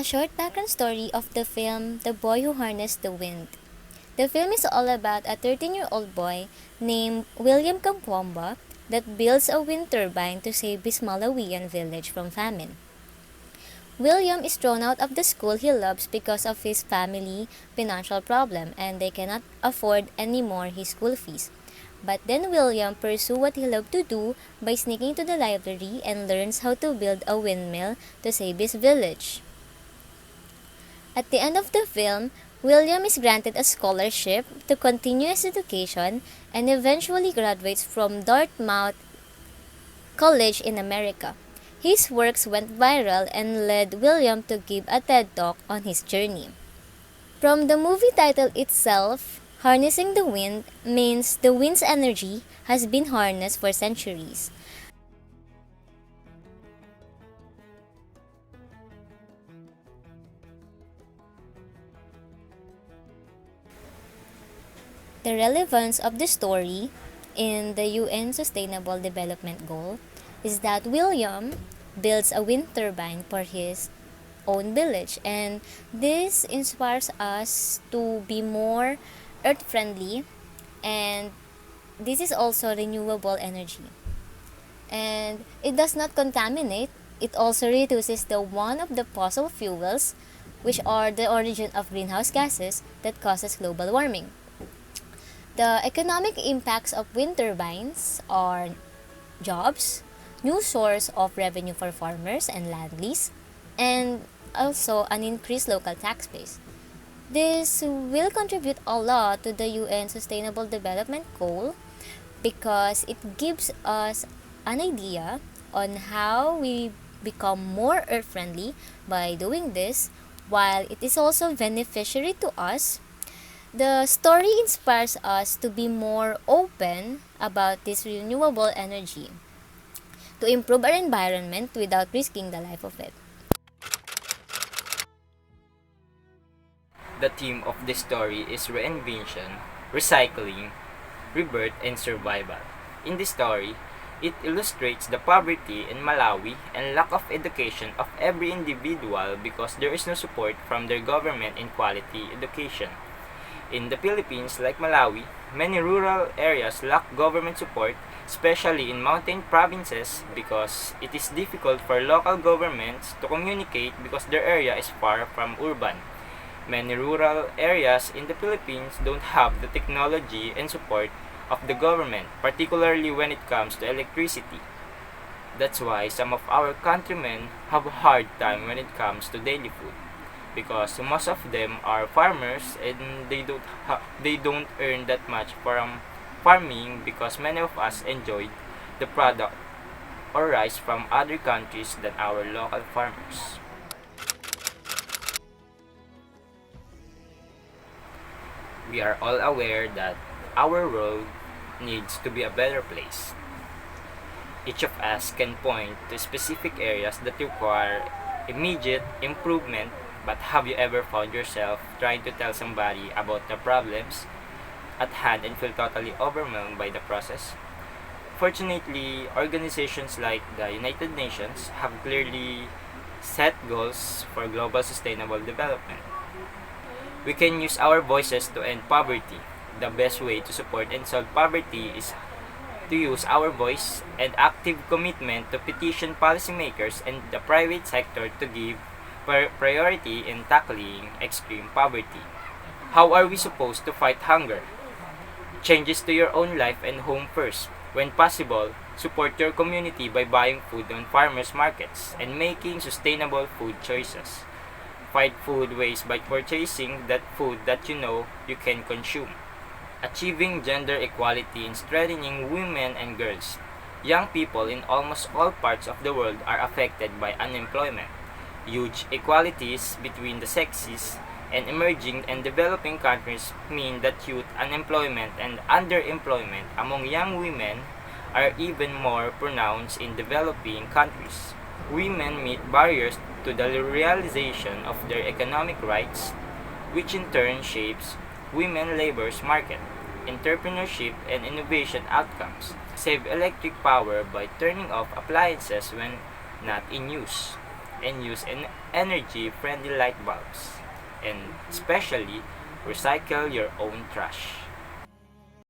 A short background story of the film The Boy Who Harnessed the Wind. The film is all about a 13-year-old boy named William Kampwamba that builds a wind turbine to save his Malawian village from famine. William is thrown out of the school he loves because of his family financial problem and they cannot afford anymore his school fees. But then William pursues what he loved to do by sneaking to the library and learns how to build a windmill to save his village. At the end of the film, William is granted a scholarship to continue his education and eventually graduates from Dartmouth College in America. His works went viral and led William to give a TED Talk on his journey. From the movie title itself, harnessing the wind means the wind's energy has been harnessed for centuries. The relevance of the story in the UN Sustainable Development Goal is that William builds a wind turbine for his own village, and this inspires us to be more earth friendly, and this is also renewable energy, and it does not contaminate. It also reduces the one of the fossil fuels which are the origin of greenhouse gases that causes global warming. The economic impacts of wind turbines are jobs, new source of revenue for farmers and land lease, and also an increased local tax base. This will contribute a lot to the UN Sustainable Development Goal because it gives us an idea on how we become more earth friendly by doing this, while it is also beneficiary to us. The story inspires us to be more open about this renewable energy to improve our environment without risking the life of it. The theme of this story is reinvention, recycling, rebirth, and survival. In this story, it illustrates the poverty in Malawi and lack of education of every individual because there is no support from their government in quality education. In the Philippines, like Malawi, many rural areas lack government support, especially in mountain provinces because it is difficult for local governments to communicate because their area is far from urban. Many rural areas in the Philippines don't have the technology and support of the government, particularly when it comes to electricity. That's why some of our countrymen have a hard time when it comes to daily food because most of them are farmers and they don't earn that much from farming because many of us enjoy the product or rice from other countries than our local farmers. We are all aware that our world needs to be a better place. Each of us can point to specific areas that require immediate improvement, but have you ever found yourself trying to tell somebody about the problems at hand and feel totally overwhelmed by the process? Fortunately, organizations like the United Nations have clearly set goals for global sustainable development. We can use our voices to end poverty. The best way to support and solve poverty is to use our voice and active commitment to petition policymakers and the private sector to give priority in tackling extreme poverty. How are we supposed to fight hunger? Changes to your own life and home first. When possible, support your community by buying food on farmers markets and making sustainable food choices. Fight food waste by purchasing that food that you know you can consume. Achieving gender equality in strengthening women and girls. Young people in almost all parts of the world are affected by unemployment. Huge inequalities between the sexes and emerging and developing countries mean that youth unemployment and underemployment among young women are even more pronounced in developing countries. Women meet barriers to the realization of their economic rights, which in turn shapes women labor's market, entrepreneurship, and innovation outcomes. Save electric power by turning off appliances when not in use. and use energy-friendly light bulbs. And especially, recycle your own trash.